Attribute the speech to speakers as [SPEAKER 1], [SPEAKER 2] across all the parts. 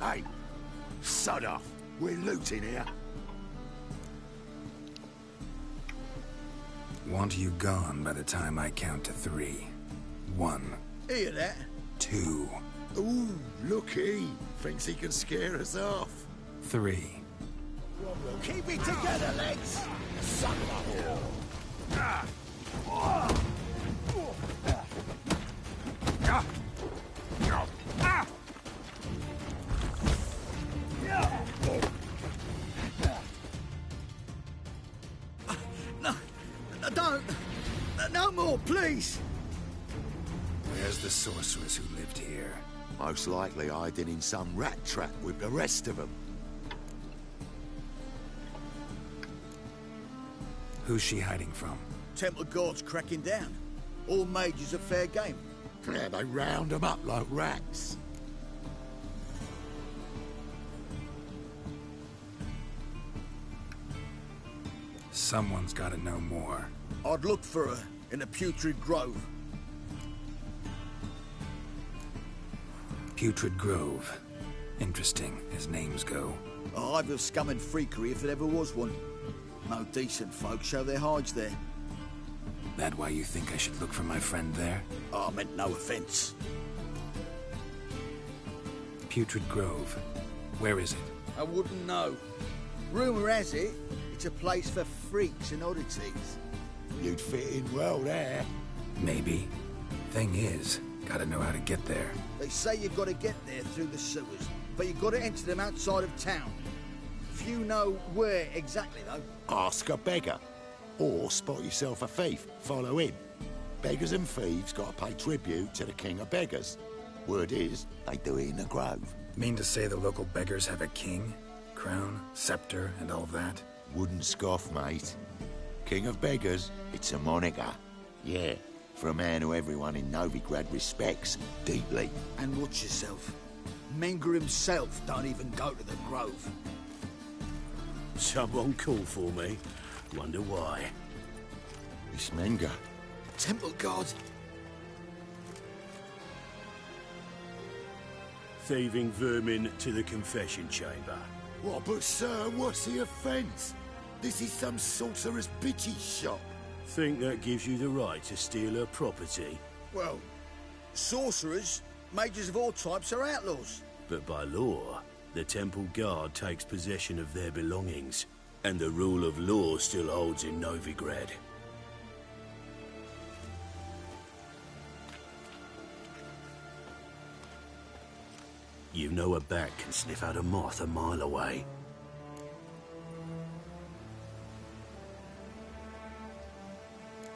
[SPEAKER 1] Hey, sod off. We're looting here.
[SPEAKER 2] Want you gone by the time I count to 3. 1.
[SPEAKER 3] Hear that?
[SPEAKER 2] 2.
[SPEAKER 1] Ooh, looky. Thinks he can scare us off.
[SPEAKER 2] 3.
[SPEAKER 3] Keep it together, legs!
[SPEAKER 1] Suck up.
[SPEAKER 3] No, don't! No more, please!
[SPEAKER 2] Where's the sorceress who lived here?
[SPEAKER 1] Most likely hiding in some rat trap with the rest of them.
[SPEAKER 2] Who's she hiding from?
[SPEAKER 3] Temple guards cracking down. All mages are fair game.
[SPEAKER 1] Yeah, they round them up like rats.
[SPEAKER 2] Someone's gotta know more.
[SPEAKER 3] I'd look for her in the Putrid Grove.
[SPEAKER 2] Putrid Grove. Interesting, as names go.
[SPEAKER 3] A hive of scum and freakery if there ever was one. No decent folk show their hides there.
[SPEAKER 2] That why you think I should look for my friend there?
[SPEAKER 3] I meant no offence.
[SPEAKER 2] Putrid Grove. Where is it?
[SPEAKER 3] I wouldn't know. Rumour has it, it's a place for freaks and oddities.
[SPEAKER 1] You'd fit in well there.
[SPEAKER 2] Maybe. Thing is, gotta know how to get there.
[SPEAKER 3] They say you've got to get there through the sewers, but you've got to enter them outside of town. Few know where exactly, though.
[SPEAKER 1] Ask a beggar. Or spot yourself a thief. Follow him. Beggars and thieves got to pay tribute to the king of beggars. Word is, they do it in the grove.
[SPEAKER 2] Mean to say the local beggars have a king? Crown, scepter, and all that?
[SPEAKER 1] Wouldn't scoff, mate. King of beggars, it's a moniker. Yeah, for a man who everyone in Novigrad respects deeply.
[SPEAKER 3] And watch yourself. Menger himself don't even go to the grove.
[SPEAKER 4] Someone called for me. Wonder why.
[SPEAKER 1] It's Menger.
[SPEAKER 3] Temple guard.
[SPEAKER 4] Thieving vermin to the confession chamber.
[SPEAKER 1] What, but sir, what's the offence? This is some sorcerer's bitchy shop.
[SPEAKER 4] Think that gives you the right to steal her property?
[SPEAKER 3] Well, sorcerers, mages of all types are outlaws.
[SPEAKER 4] But by law, the temple guard takes possession of their belongings, and the rule of law still holds in Novigrad. You know a bat can sniff out a moth a mile away.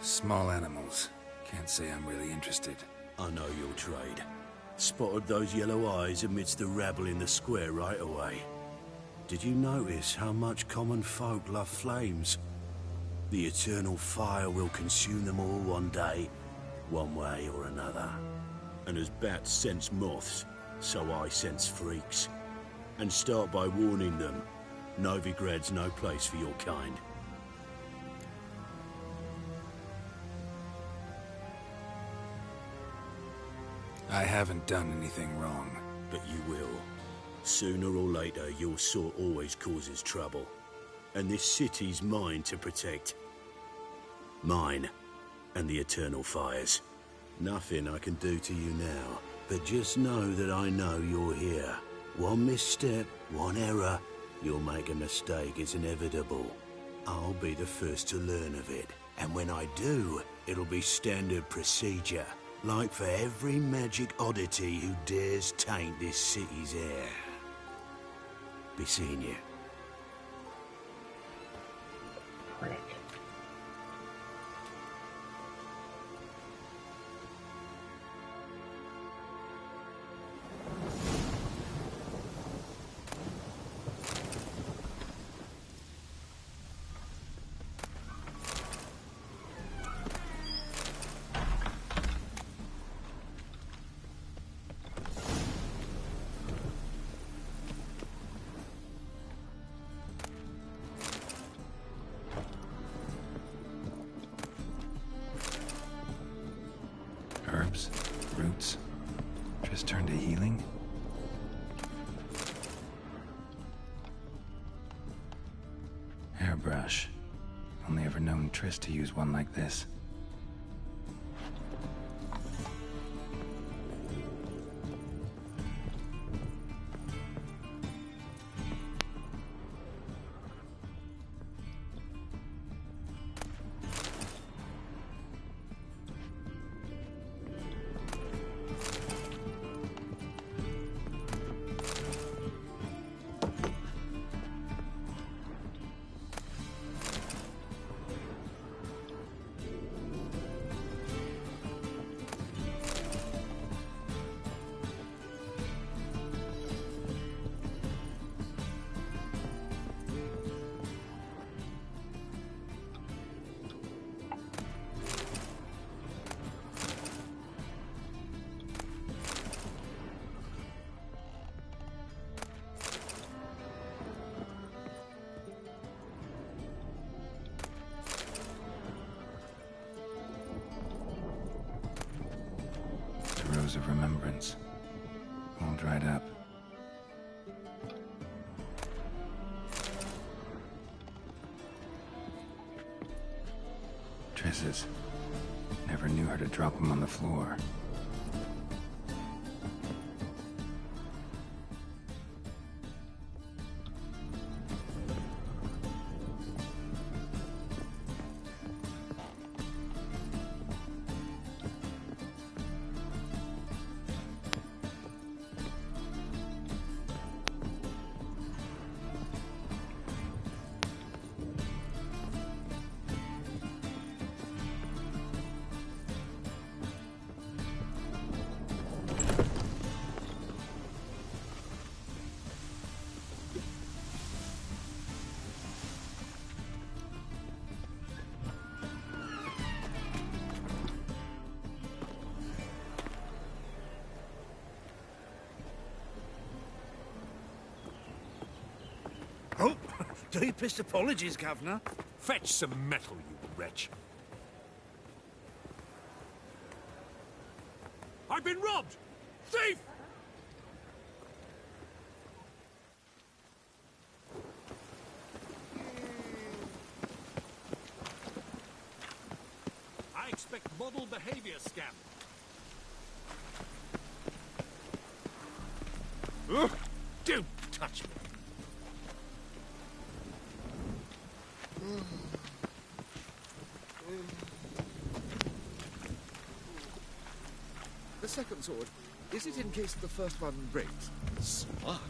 [SPEAKER 2] Small animals. Can't say I'm really interested.
[SPEAKER 4] I know your trade. Spotted those yellow eyes amidst the rabble in the square right away. Did you notice how much common folk love flames? The eternal fire will consume them all one day, one way or another. And as bats sense moths, so I sense freaks. And start by warning them, Novigrad's no place for your kind.
[SPEAKER 2] I haven't done anything wrong.
[SPEAKER 4] But you will. Sooner or later, your sort always causes trouble. And this city's mine to protect. Mine. And the eternal fires. Nothing I can do to you now. But just know that I know you're here. One misstep, one error, you'll make a mistake, it's inevitable. I'll be the first to learn of it. And when I do, it'll be standard procedure. Like for every magic oddity who dares taint this city's air. Be seeing you.
[SPEAKER 2] Herbs, roots, just turn to healing. brush. Only ever known Triss to use one like this. Rose of remembrance, all dried up. Triss's. Never knew her to drop them on the floor.
[SPEAKER 5] Oh, deepest apologies, Governor.
[SPEAKER 6] Fetch some metal, you wretch. I've been robbed! Thief! I expect model behavior, scamp.
[SPEAKER 5] Ugh, don't touch me.
[SPEAKER 7] The second sword, is it in case the first one breaks?
[SPEAKER 5] Smart.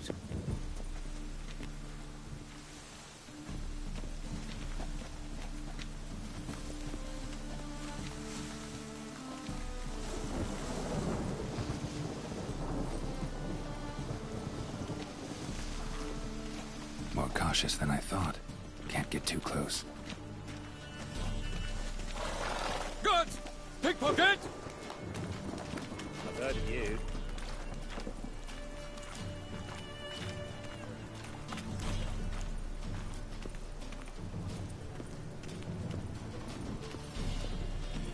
[SPEAKER 2] More cautious than I thought. Can't get too close.
[SPEAKER 6] Goods! Pickpocket!
[SPEAKER 8] I've heard of you.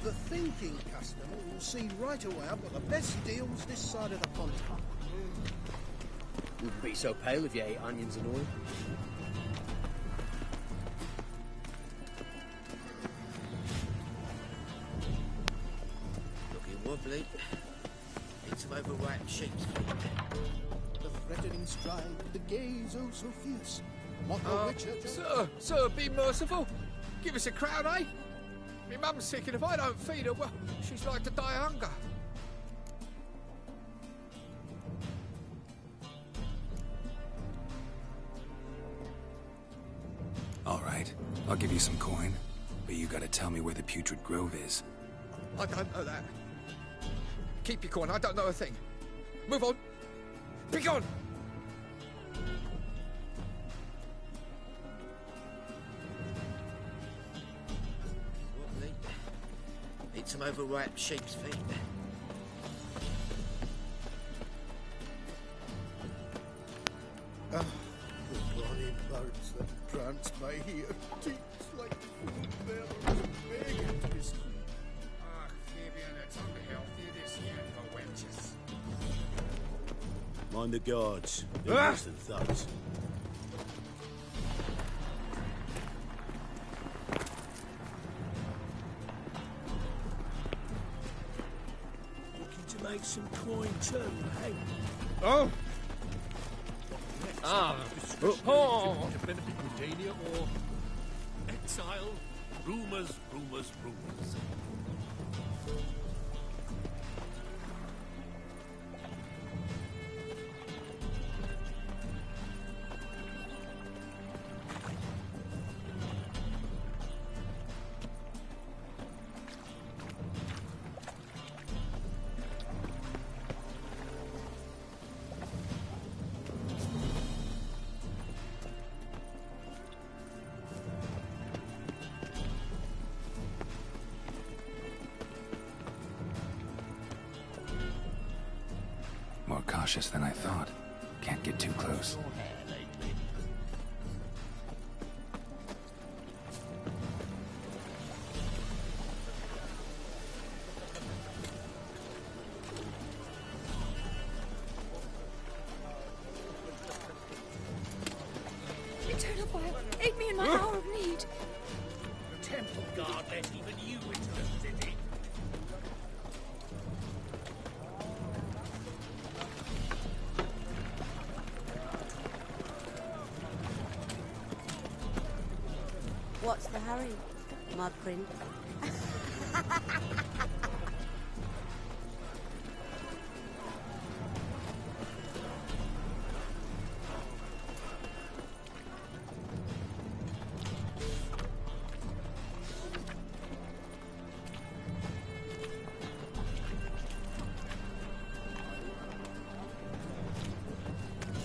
[SPEAKER 3] The thinking customer will see right away I've got the best deals this side of the pond.
[SPEAKER 8] Wouldn't be so pale if you ate onions and oil.
[SPEAKER 9] Looking wobbly. Need some overripe sheep's feet.
[SPEAKER 3] The threatening stride, the gaze oh so fierce. Motto Richard.
[SPEAKER 7] Sir, be merciful. Give us a crown, eh? Me mum's sick, and if I don't feed her, well, she's like to die of hunger.
[SPEAKER 2] All right, I'll give you some coin, but you gotta tell me where the Putrid Grove is.
[SPEAKER 7] I don't know that. Keep your coin, I don't know a thing. Move on. Be gone!
[SPEAKER 9] Wobbly. Need some overripe sheep's feet.
[SPEAKER 3] Ah, the bonny birds that prance by here, teats like food there, Beggar to his feet.
[SPEAKER 10] Ach, Fabian, it's unhealthy this year for wenches.
[SPEAKER 4] Mind the guards. They're worse than thugs. to make some coin too, eh?
[SPEAKER 5] Oh!
[SPEAKER 6] To benefit Gridania or exile? Rumours, rumours, rumours.
[SPEAKER 2] More cautious than I thought. Can't get too close.
[SPEAKER 11] Eternal Fire, aid me in my hour of need.
[SPEAKER 4] The temple guard let even you into the city.
[SPEAKER 12] What's the hurry, Mud Prince?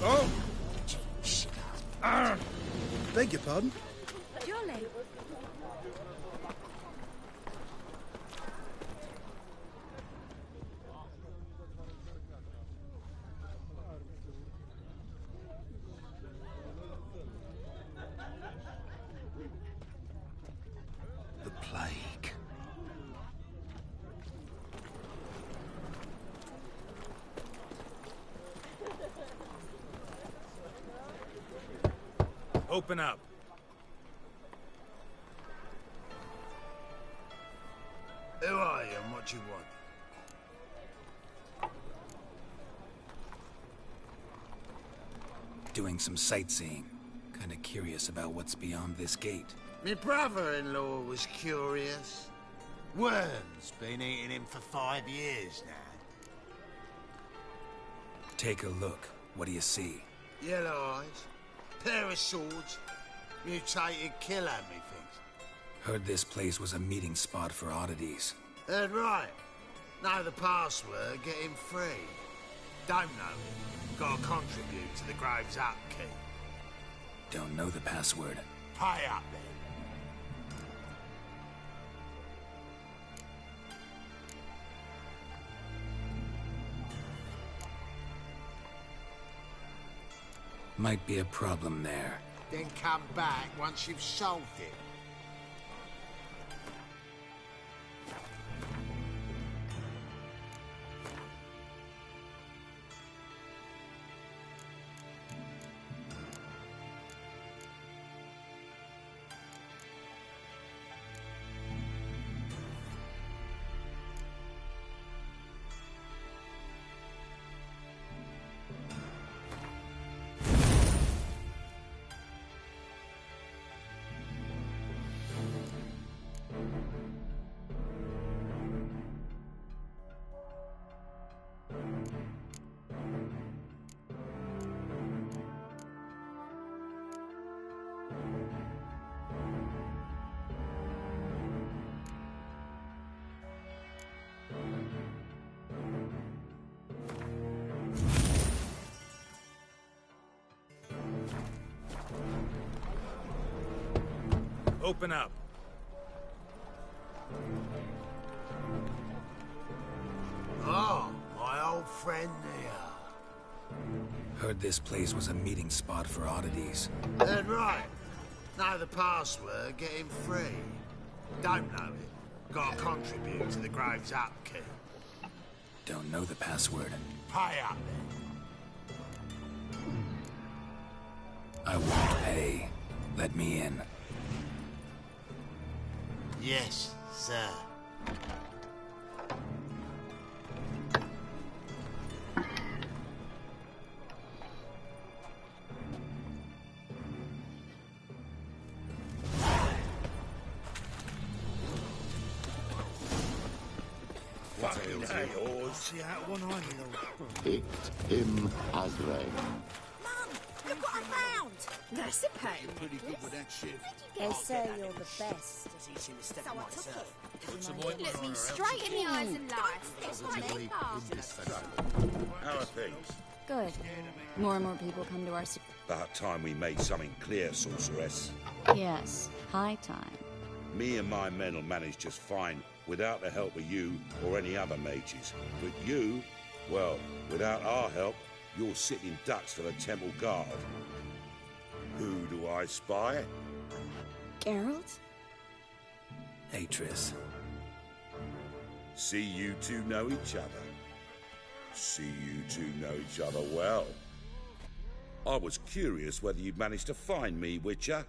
[SPEAKER 3] Oh! Beg your pardon?
[SPEAKER 11] Jolly.
[SPEAKER 2] The plague.
[SPEAKER 5] Open up.
[SPEAKER 9] Who are you and what you want?
[SPEAKER 2] Doing some sightseeing. Kinda curious about what's beyond this gate.
[SPEAKER 9] My brother-in-law was curious. Worms been eating him for 5 years now.
[SPEAKER 2] Take a look. What do you see?
[SPEAKER 9] Yellow eyes, pair of swords, mutated killer, methinks.
[SPEAKER 2] Heard this place was a meeting spot for oddities.
[SPEAKER 9] Heard right. Know the password, get him free. Don't know it. Gotta contribute to the Grave's upkeep.
[SPEAKER 2] Don't know the password.
[SPEAKER 9] Pay up then.
[SPEAKER 2] Might be a problem there.
[SPEAKER 9] Then come back once you've solved it.
[SPEAKER 5] Open up.
[SPEAKER 9] Oh, my old friend here.
[SPEAKER 2] Heard this place was a meeting spot for oddities.
[SPEAKER 9] Heard right. Know the password, get him free. Don't know it. Gotta contribute to the Grave's upkeep.
[SPEAKER 2] Don't know the password.
[SPEAKER 9] Pay up then.
[SPEAKER 2] I won't pay. Let me in.
[SPEAKER 9] Yes, sir.
[SPEAKER 1] fucking
[SPEAKER 9] Hey,
[SPEAKER 1] yours.
[SPEAKER 5] See out one eye, me lord.
[SPEAKER 1] Picked him as rain.
[SPEAKER 12] Mum, look what I found!
[SPEAKER 11] That's a pain.
[SPEAKER 3] Pretty good with that shit.
[SPEAKER 12] They say you're the best.
[SPEAKER 8] So
[SPEAKER 12] So I took it.
[SPEAKER 6] Put some ointment
[SPEAKER 11] Look
[SPEAKER 6] on
[SPEAKER 11] me
[SPEAKER 6] her.
[SPEAKER 11] straight in the eyes and life.
[SPEAKER 1] Positively indispensable.
[SPEAKER 13] How are things?
[SPEAKER 11] Good. More and more people come to our...
[SPEAKER 13] About time we made something clear, sorceress.
[SPEAKER 11] Yes, high time.
[SPEAKER 13] Me and my men will manage just fine without the help of you or any other mages. But you, well, without our help, you're sitting ducks for the temple guard. Who do I spy?
[SPEAKER 11] Geralt?
[SPEAKER 2] Hey, Triss.
[SPEAKER 13] See you two know each other. See you two know each other well. I was curious whether you'd managed to find me, Witcher.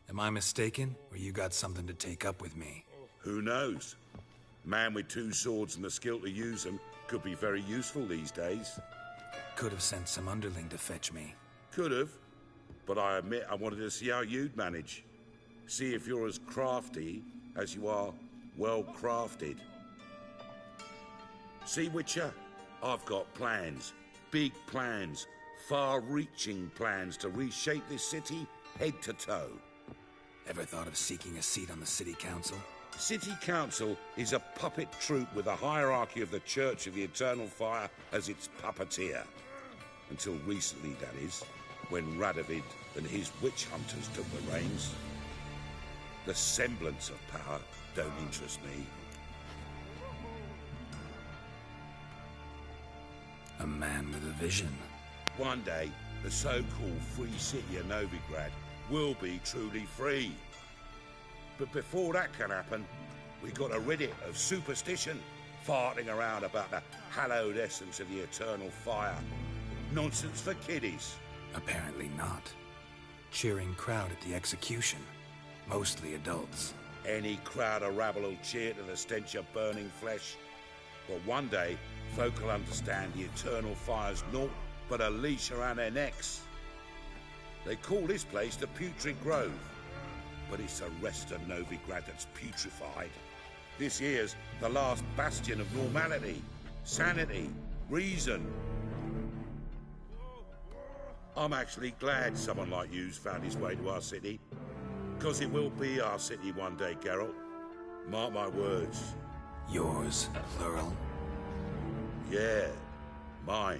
[SPEAKER 2] Am I mistaken, or you got something to take up with me?
[SPEAKER 13] Who knows? Man with two swords and the skill to use them could be very useful these days.
[SPEAKER 2] Could have sent some underling to fetch me.
[SPEAKER 13] Could have, but I admit I wanted to see how you'd manage. See if you're as crafty as you are well crafted. See, Witcher, I've got plans. Big plans. Far-reaching plans to reshape this city head to toe.
[SPEAKER 2] Ever thought of seeking a seat on the city council?
[SPEAKER 13] City Council is a puppet troupe with a hierarchy of the Church of the Eternal Fire as its puppeteer. Until recently, that is, when Radovid and his witch hunters took the reins. The semblance of power don't interest me.
[SPEAKER 2] A man with a vision.
[SPEAKER 13] One day, the so-called free city of Novigrad will be truly free. But before that can happen, we got to rid it of superstition, farting around about the hallowed essence of the eternal fire. Nonsense for kiddies.
[SPEAKER 2] Apparently not. Cheering crowd at the execution. Mostly adults.
[SPEAKER 13] Any crowd of rabble will cheer to the stench of burning flesh. But one day, folk will understand the eternal fire's naught but a leash around their necks. They call this place the Putrid Grove, but it's the rest of Novigrad that's putrefied. This here's the last bastion of normality, sanity, reason. I'm actually glad someone like you's found his way to our city, because it will be our city one day, Geralt. Mark my words.
[SPEAKER 2] Yours, plural?
[SPEAKER 13] Yeah, mine.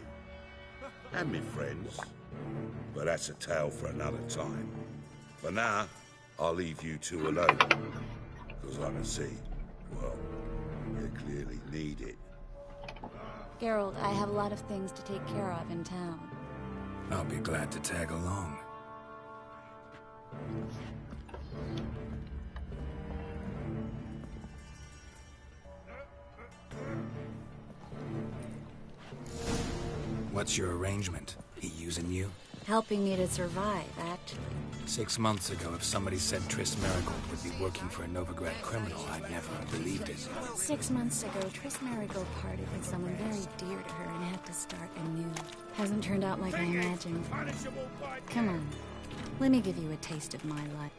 [SPEAKER 13] And me friends. But that's a tale for another time. For now, I'll leave you two alone. Because I can see, well, you clearly need it.
[SPEAKER 11] Geralt, I have a lot of things to take care of in town.
[SPEAKER 2] I'll be glad to tag along. What's your arrangement? He using you?
[SPEAKER 11] Helping me to survive, actually.
[SPEAKER 2] 6 months ago, if somebody said Triss Marigold would be working for a Novigrad criminal, I'd never have believed it.
[SPEAKER 11] 6 months ago, Triss Marigold parted with someone very dear to her and had to start anew. Hasn't turned out like I imagined. Come on, let me give you a taste of my life.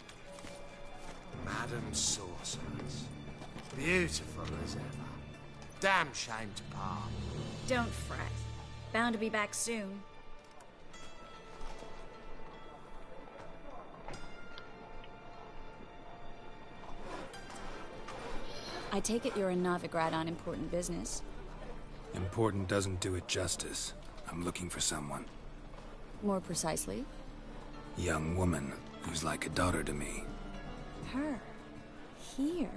[SPEAKER 9] Madam Sorceress. Beautiful as ever. Damn shame to part.
[SPEAKER 11] Don't fret. Bound to be back soon. I take it you're in Novigrad on important business.
[SPEAKER 2] Important doesn't do it justice. I'm looking for someone.
[SPEAKER 11] More precisely?
[SPEAKER 2] Young woman who's like a daughter to me.
[SPEAKER 11] Her? Here?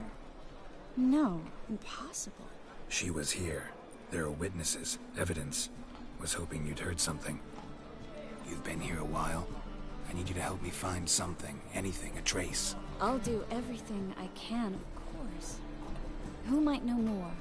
[SPEAKER 11] No, impossible.
[SPEAKER 2] She was here. There are witnesses, evidence. Was hoping you'd heard something. You've been here a while. I need you to help me find something, anything, a trace.
[SPEAKER 11] I'll do everything I can, of course. Who might know more?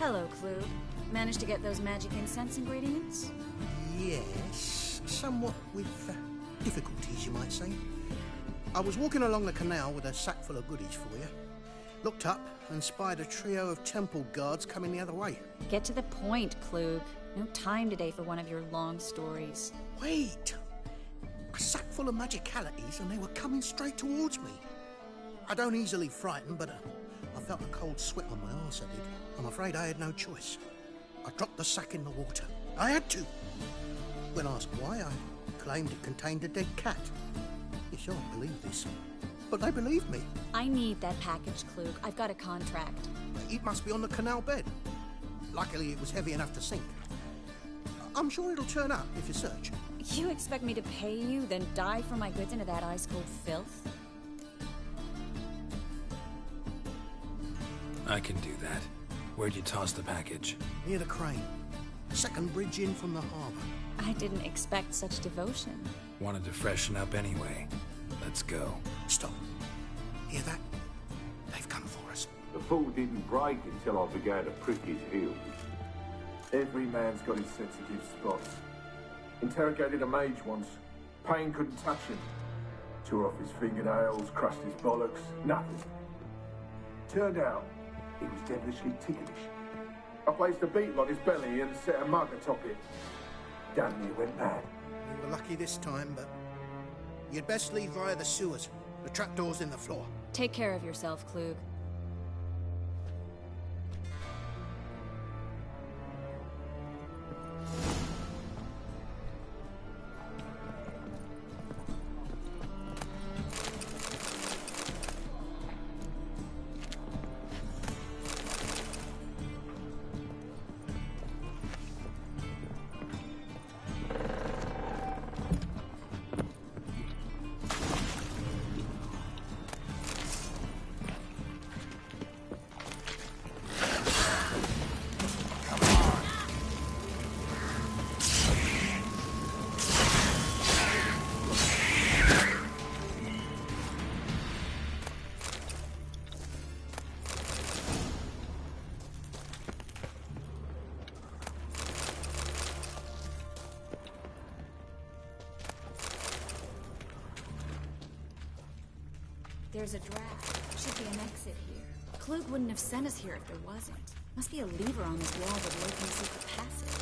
[SPEAKER 11] Hello, Klug. Managed to get those magic incense ingredients?
[SPEAKER 14] Yes, somewhat with difficulties, you might say. I was walking along the canal with a sack full of goodies for you. Looked up and spied a trio of temple guards coming the other way.
[SPEAKER 11] Get to the point, Klug. No time today for one of your long stories.
[SPEAKER 14] Wait! A sack full of magicalities and they were coming straight towards me. I don't easily frighten, but I felt a cold sweat on my arse, I did. I'm afraid I had no choice. I dropped the sack in the water. I had to. When asked why, I claimed it contained a dead cat. You shan't believe this, but they believed me.
[SPEAKER 11] I need that package, Klug. I've got a contract.
[SPEAKER 14] It must be on the canal bed. Luckily, it was heavy enough to sink. I'm sure it'll turn up if you search.
[SPEAKER 11] You expect me to pay you, then dive for my goods into that ice-cold filth?
[SPEAKER 2] I can do that. Where'd you toss the package?
[SPEAKER 14] Near the crane. Second bridge in from the harbour.
[SPEAKER 11] I didn't expect such devotion.
[SPEAKER 2] Wanted to freshen up anyway. Let's go.
[SPEAKER 14] Stop. Hear that? They've come for us.
[SPEAKER 15] The fall didn't break until I began to prick his heels.
[SPEAKER 16] Every man's got his sensitive spots. Interrogated a mage once. Pain couldn't touch him. Tore off his fingernails, crushed his bollocks, nothing. Turned out, he was devilishly ticklish. I placed a beetle on his belly and set a mug atop it. Damn near went mad.
[SPEAKER 14] We were lucky this time, but you'd best leave via the sewers. The trapdoor's in the floor.
[SPEAKER 11] Take care of yourself, Klug. There's a draft. Should be an exit here. Klug wouldn't have sent us here if there wasn't. Must be a lever on this wall that will open a secret passage.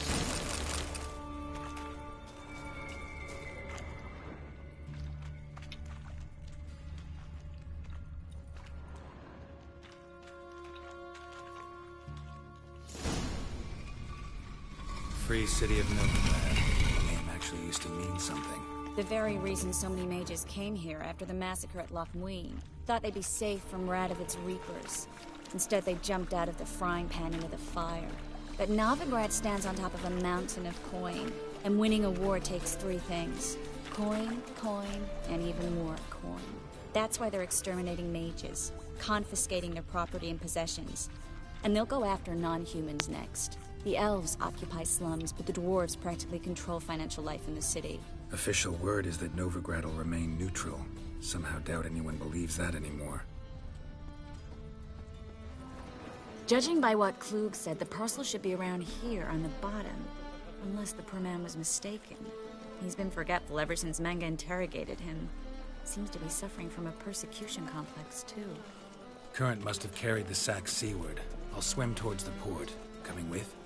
[SPEAKER 2] Free city of Novigrad. The name actually used to mean something.
[SPEAKER 11] The very reason so many mages came here after the massacre at Loch Muin. Thought they'd be safe from Radovic's reapers. Instead, they jumped out of the frying pan into the fire. But Novigrad stands on top of a mountain of coin, and winning a war takes three things. Coin, coin, and even more coin. That's why they're exterminating mages, confiscating their property and possessions. And they'll go after non-humans next. The elves occupy slums, but the dwarves practically control financial life in the city.
[SPEAKER 2] Official word is that Novigrad will remain neutral. Somehow doubt anyone believes that anymore.
[SPEAKER 11] Judging by what Klug said, the parcel should be around here on the bottom. Unless the poor man was mistaken. He's been forgetful ever since Manga interrogated him. Seems to be suffering from a persecution complex, too.
[SPEAKER 2] Current must have carried the sack seaward. I'll swim towards the port. Coming with?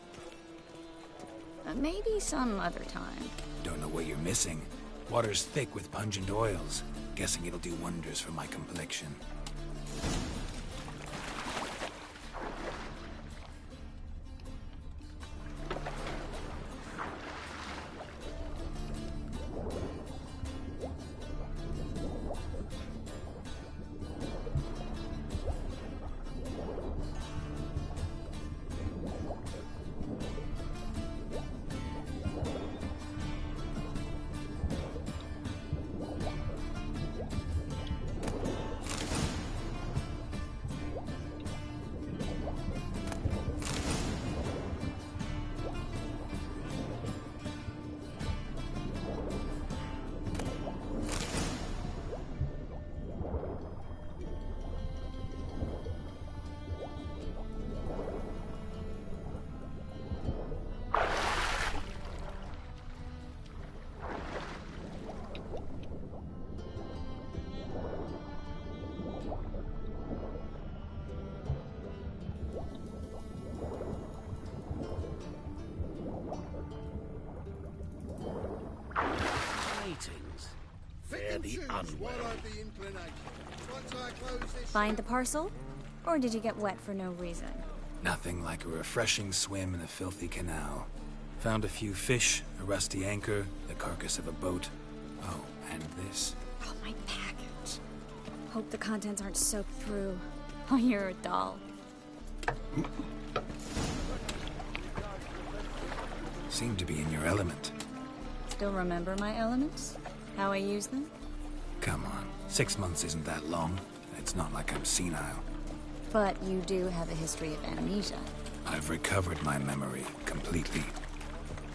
[SPEAKER 11] Maybe some other time.
[SPEAKER 2] Don't know what you're missing. Water's thick with pungent oils. Guessing it'll do wonders for my complexion.
[SPEAKER 3] swallowed the inclination. Once I close this...
[SPEAKER 11] Find the parcel? Or did you get wet for no reason?
[SPEAKER 2] Nothing like a refreshing swim in a filthy canal. Found a few fish, a rusty anchor, the carcass of a boat. Oh, and this.
[SPEAKER 11] Oh, my package. Hope the contents aren't soaked through. Oh, you're a doll.
[SPEAKER 2] Seem to be in your element.
[SPEAKER 11] Still remember my elements? How I use them?
[SPEAKER 2] Come on, 6 months isn't that long. It's not like I'm senile.
[SPEAKER 11] But you do have a history of amnesia.
[SPEAKER 2] I've recovered my memory completely.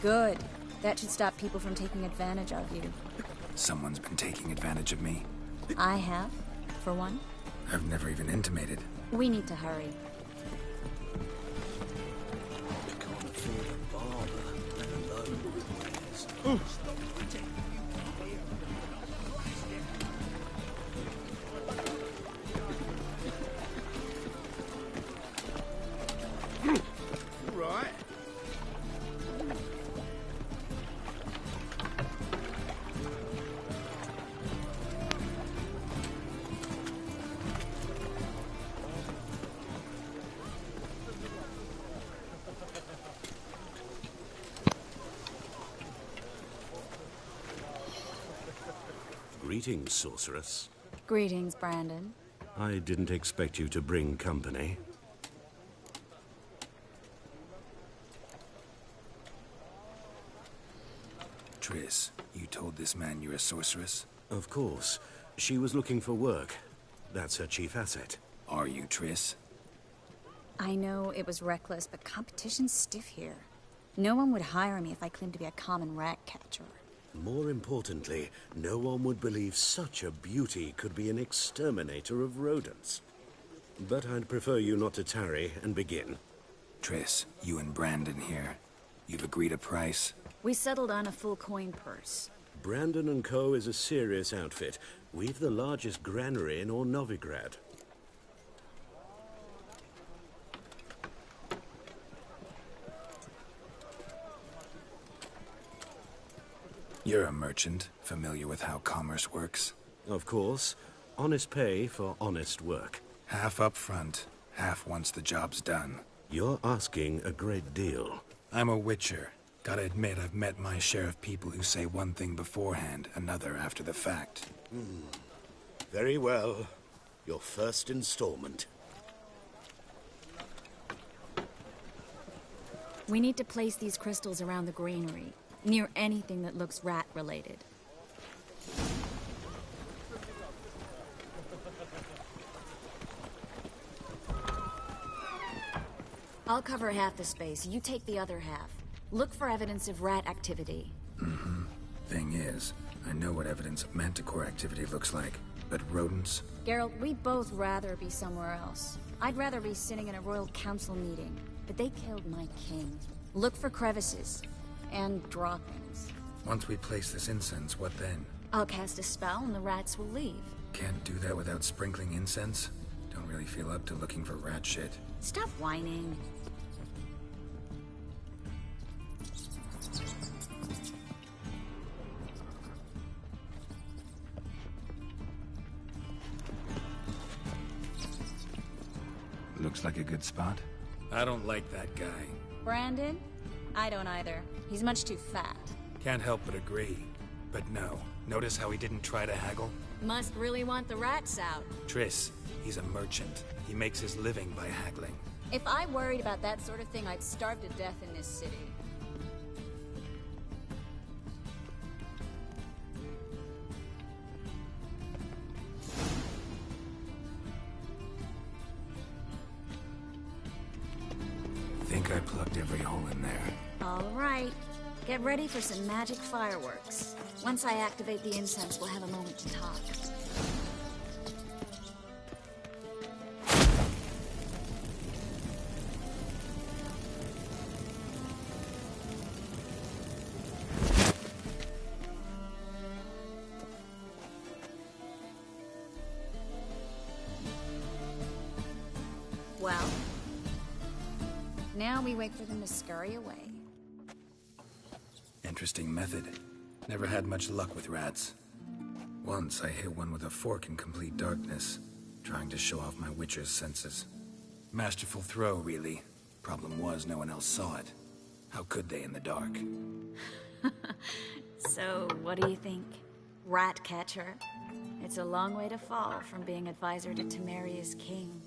[SPEAKER 11] Good. That should stop people from taking advantage of you.
[SPEAKER 2] Someone's been taking advantage of me.
[SPEAKER 11] I have, for one.
[SPEAKER 2] I've never even intimated.
[SPEAKER 11] We need to hurry.
[SPEAKER 3] Right.
[SPEAKER 4] Greetings, sorceress.
[SPEAKER 11] Greetings, Brandon.
[SPEAKER 4] I didn't expect you to bring company.
[SPEAKER 2] Triss, you told this man you're a sorceress?
[SPEAKER 4] Of course. She was looking for work. That's her chief asset.
[SPEAKER 2] Are you, Triss?
[SPEAKER 11] I know it was reckless, but competition's stiff here. No one would hire me if I claimed to be a common rat catcher.
[SPEAKER 4] More importantly, no one would believe such a beauty could be an exterminator of rodents. But I'd prefer you not to tarry and begin.
[SPEAKER 2] Triss, you and Brandon here. You've agreed a price?
[SPEAKER 11] We settled on a full coin purse.
[SPEAKER 4] Brandon & Co. is a serious outfit. We've the largest granary in all Novigrad.
[SPEAKER 2] You're a merchant, familiar with how commerce works?
[SPEAKER 4] Of course. Honest pay for honest work.
[SPEAKER 2] Half up front, half once the job's done.
[SPEAKER 4] You're asking a great deal.
[SPEAKER 2] I'm a witcher. Gotta admit, I've met my share of people who say one thing beforehand, another after the fact.
[SPEAKER 4] Very well. Your first installment.
[SPEAKER 11] We need to place these crystals around the granary, near anything that looks rat-related. I'll cover half the space, you take the other half. Look for evidence of rat activity.
[SPEAKER 2] Thing is, I know what evidence of manticore activity looks like, but rodents?
[SPEAKER 11] Geralt, we'd both rather be somewhere else. I'd rather be sitting in a royal council meeting, but they killed my king. Look for crevices, and droppings.
[SPEAKER 2] Once we place this incense, what then?
[SPEAKER 11] I'll cast a spell and the rats will leave.
[SPEAKER 2] Can't do that without sprinkling incense? Don't really feel up to looking for rat shit.
[SPEAKER 11] Stop whining.
[SPEAKER 2] Looks like a good spot. I don't like that guy.
[SPEAKER 11] Brandon? I don't either. He's much too fat.
[SPEAKER 2] Can't help but agree. But no. Notice how he didn't try to haggle?
[SPEAKER 11] Must really want the rats out.
[SPEAKER 2] Triss, he's a merchant. He makes his living by haggling.
[SPEAKER 11] If I worried about that sort of thing, I'd starve to death in this city.
[SPEAKER 2] Think I plugged every hole in there.
[SPEAKER 11] All right. Get ready for some magic fireworks. Once I activate the incense, we'll have a moment to talk. Well, now we wait for them to scurry away.
[SPEAKER 2] Interesting method. Never had much luck with rats. Once I hit one with a fork in complete darkness, trying to show off my witcher's senses. Masterful throw, really. Problem was, no one else saw it. How could they in the dark?
[SPEAKER 11] So, what do you think? Rat catcher? It's a long way to fall from being advisor to Temeria's king.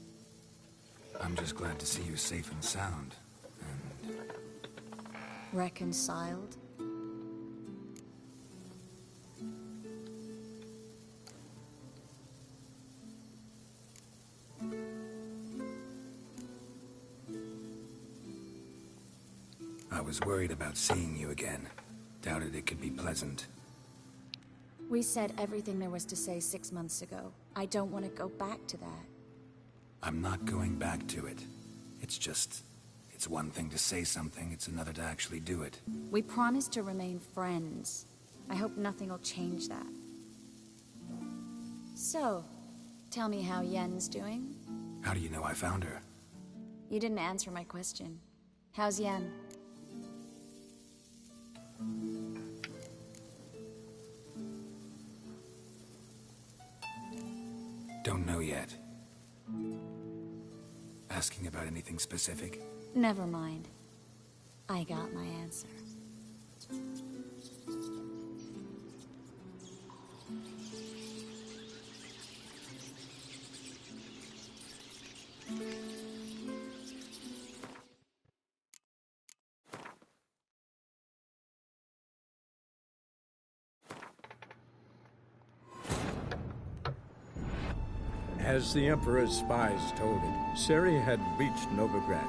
[SPEAKER 2] I'm just glad to see you safe and sound. And...
[SPEAKER 11] reconciled?
[SPEAKER 2] I was worried about seeing you again. Doubted it could be pleasant.
[SPEAKER 11] We said everything there was to say 6 months ago. I don't want to go back to that.
[SPEAKER 2] I'm not going back to it. It's just... it's one thing to say something, it's another to actually do it.
[SPEAKER 11] We promised to remain friends. I hope nothing will change that. So, tell me how Yen's doing?
[SPEAKER 2] How do you know I found her?
[SPEAKER 11] You didn't answer my question. How's Yen?
[SPEAKER 2] Don't know yet. Asking about anything specific?
[SPEAKER 11] Never mind. I got my answer.
[SPEAKER 17] As the Emperor's spies told it, Ciri had reached Novigrad.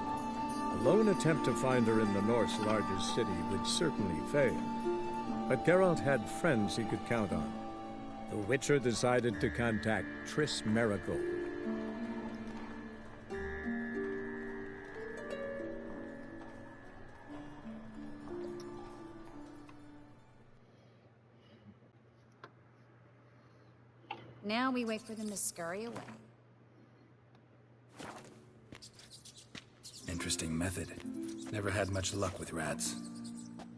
[SPEAKER 17] A lone attempt to find her in the North's largest city would certainly fail. But Geralt had friends he could count on. The Witcher decided to contact Triss Marigold.
[SPEAKER 11] Now we wait for them to scurry away.
[SPEAKER 2] Interesting method. Never had much luck with rats.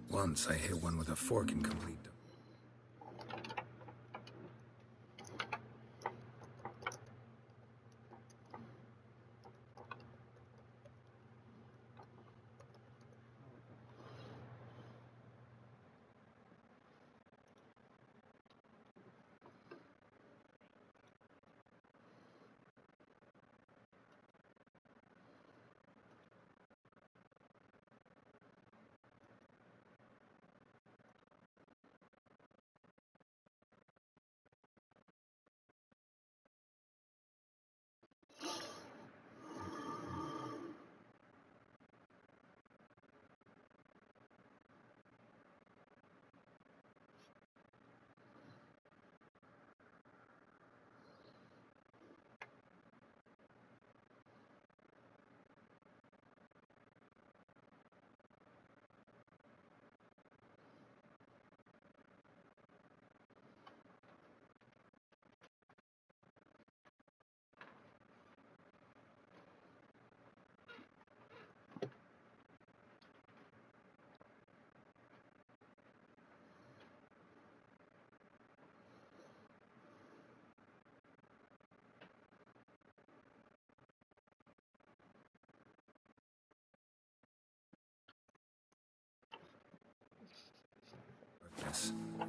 [SPEAKER 2] Once I hit one with a fork in complete...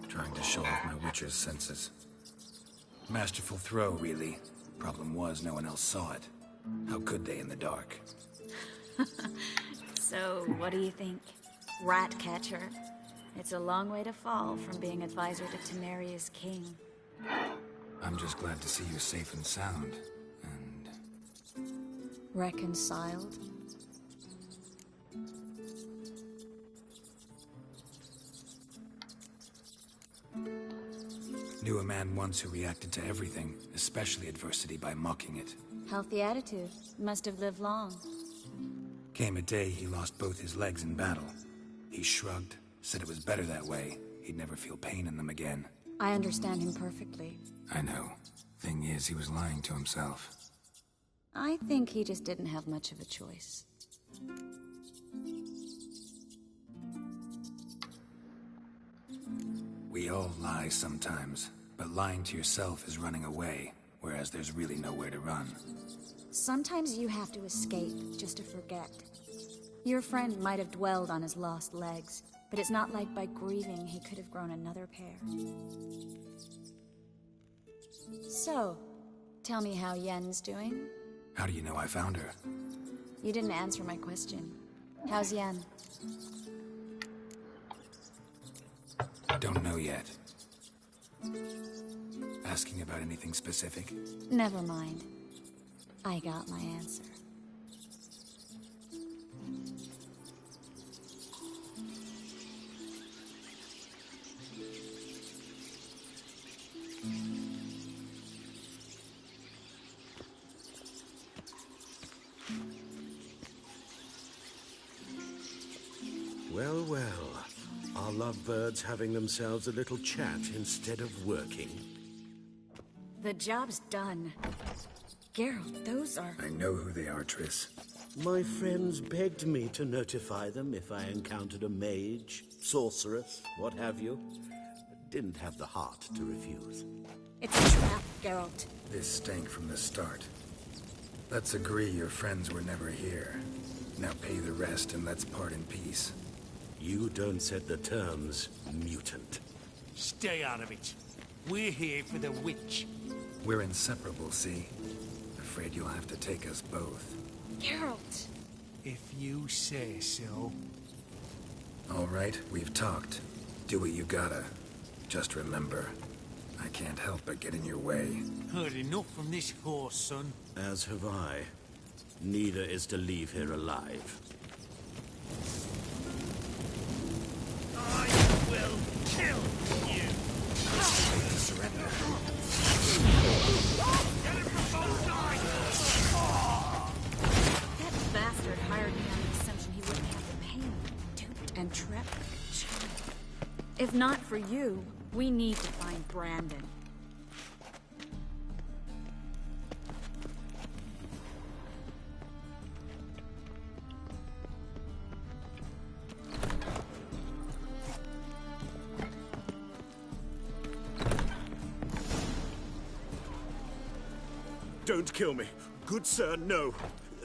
[SPEAKER 2] Trying to show off my witcher's senses. Masterful throw, really. Problem was, no one else saw it. How could they in the dark?
[SPEAKER 11] So, what do you think? Rat catcher? It's a long way to fall from being advisor to Temeria's king.
[SPEAKER 2] I'm just glad to see you safe and sound. And...
[SPEAKER 11] reconciled?
[SPEAKER 2] Knew a man once who reacted to everything, especially adversity, by mocking it.
[SPEAKER 11] Healthy attitude. Must have lived long.
[SPEAKER 2] Came a day he lost both his legs in battle. He shrugged, said it was better that way. He'd never feel pain in them again.
[SPEAKER 11] I understand him perfectly.
[SPEAKER 2] I know. Thing is, he was lying to himself.
[SPEAKER 11] I think he just didn't have much of a choice.
[SPEAKER 2] We all lie sometimes. But lying to yourself is running away, whereas there's really nowhere to run.
[SPEAKER 11] Sometimes you have to escape just to forget. Your friend might have dwelled on his lost legs, but it's not like by grieving he could have grown another pair. So, tell me how Yen's doing?
[SPEAKER 2] How do you know I found her?
[SPEAKER 11] You didn't answer my question. How's Yen?
[SPEAKER 2] Don't know yet. Asking about anything specific?
[SPEAKER 11] Never mind. I got my answer.
[SPEAKER 4] Well, well. Our lovebirds having themselves a little chat instead of working.
[SPEAKER 11] The job's done. Geralt, those are...
[SPEAKER 2] I know who they are, Triss.
[SPEAKER 4] My friends begged me to notify them if I encountered a mage, sorceress, what have you. Didn't have the heart to refuse.
[SPEAKER 11] It's a trap, Geralt.
[SPEAKER 2] This stank from the start. Let's agree your friends were never here. Now pay the rest and let's part in peace.
[SPEAKER 4] You don't set the terms, mutant.
[SPEAKER 6] Stay out of it. We're here for the witch.
[SPEAKER 2] We're inseparable, see? Afraid you'll have to take us both.
[SPEAKER 11] Geralt!
[SPEAKER 6] If you say so.
[SPEAKER 2] All right, we've talked. Do what you gotta. Just remember, I can't help but get in your way.
[SPEAKER 6] Heard enough from this horse, son.
[SPEAKER 4] As have I. Neither is to leave here alive.
[SPEAKER 6] I will kill you!
[SPEAKER 2] Surrender.
[SPEAKER 6] Get him from both sides!
[SPEAKER 11] That bastard hired me on the assumption he wouldn't have to pay me. Duped and trapped like a child. If not for you, we need to find Brandon.
[SPEAKER 4] Don't kill me. Good sir, no.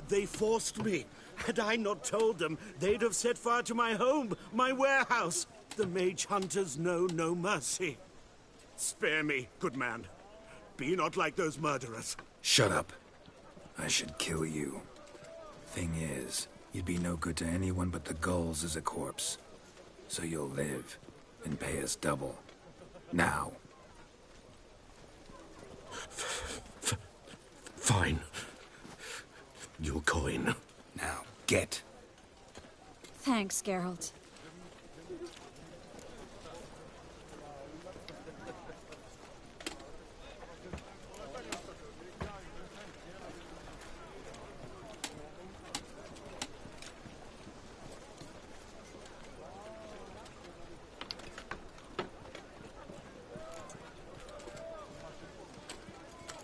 [SPEAKER 4] They forced me. Had I not told them, they'd have set fire to my home, my warehouse. The mage hunters know no mercy. Spare me, good man. Be not like those murderers.
[SPEAKER 2] Shut up. I should kill you. Thing is, you'd be no good to anyone but the gulls as a corpse. So you'll live and pay us double. Now.
[SPEAKER 4] Fine. Your coin.
[SPEAKER 2] Now, get.
[SPEAKER 11] Thanks, Geralt.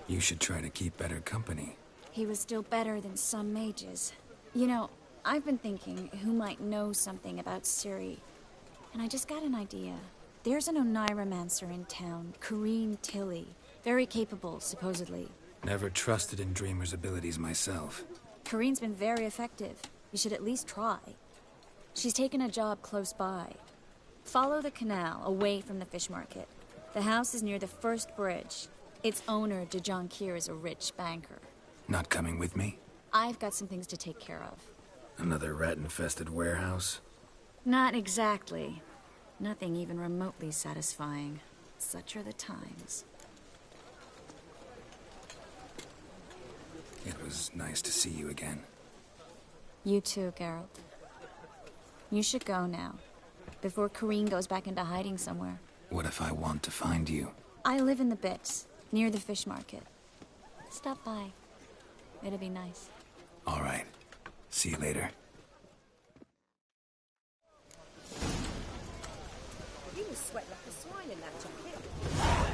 [SPEAKER 2] You should try to keep better company.
[SPEAKER 11] He was still better than some mages. You know, I've been thinking who might know something about Ciri. And I just got an idea. There's an Oneiromancer in town, Corrine Tilly. Very capable, supposedly.
[SPEAKER 2] Never trusted in Dreamer's abilities myself.
[SPEAKER 11] Corrine's been very effective. You should at least try. She's taken a job close by. Follow the canal, away from the fish market. The house is near the first bridge. Its owner, Dejon Kier, is a rich banker.
[SPEAKER 2] Not coming with me?
[SPEAKER 11] I've got some things to take care of.
[SPEAKER 2] Another rat-infested warehouse?
[SPEAKER 11] Not exactly. Nothing even remotely satisfying. Such are the times.
[SPEAKER 2] It was nice to see you again.
[SPEAKER 11] You too, Geralt. You should go now, before Corrine goes back into hiding somewhere.
[SPEAKER 2] What if I want to find you?
[SPEAKER 11] I live in the Bits, near the fish market. Stop by. It'll be nice.
[SPEAKER 2] All right. See you later.
[SPEAKER 12] You will sweat like a swine in that jacket.